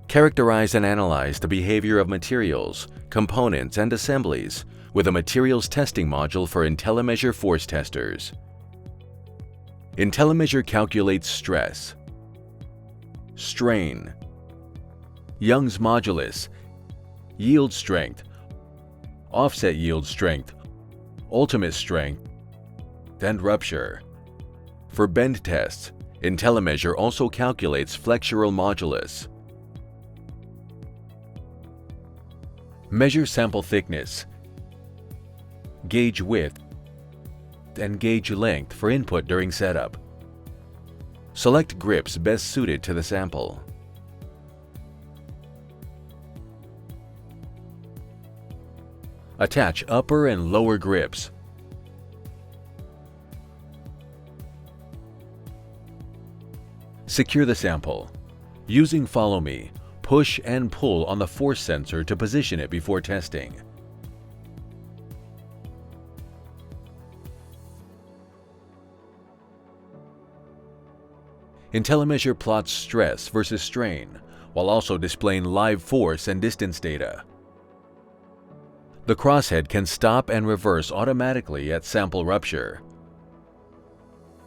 Characterize and analyze the behavior of materials, components, and assemblies with a materials testing module for IntelliMESUR force testers. IntelliMESUR calculates stress, strain, Young's modulus, yield strength, offset yield strength, ultimate strength, and rupture. For bend tests, IntelliMESUR also calculates flexural modulus. Measure sample thickness, gauge width, and gauge length for input during setup. Select grips best suited to the sample. Attach upper and lower grips. Secure the sample. Using Follow Me, push and pull on the force sensor to position it before testing. IntelliMESUR plots stress versus strain, while also displaying live force and distance data. The crosshead can stop and reverse automatically at sample rupture.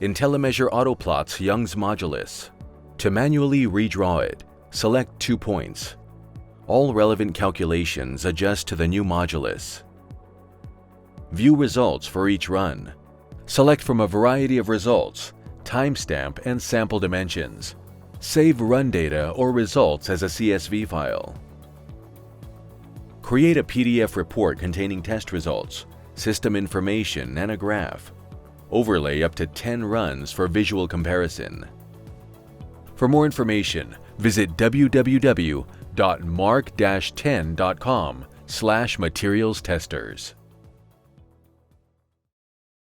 IntelliMESUR auto-plots Young's modulus. To manually redraw it, select 2 points. All relevant calculations adjust to the new modulus. View results for each run. Select from a variety of results, timestamp and sample dimensions. Save run data or results as a CSV file. Create a PDF report containing test results, system information, and a graph. Overlay up to 10 runs for visual comparison. For more information, visit www.mark-10.com/materials testers.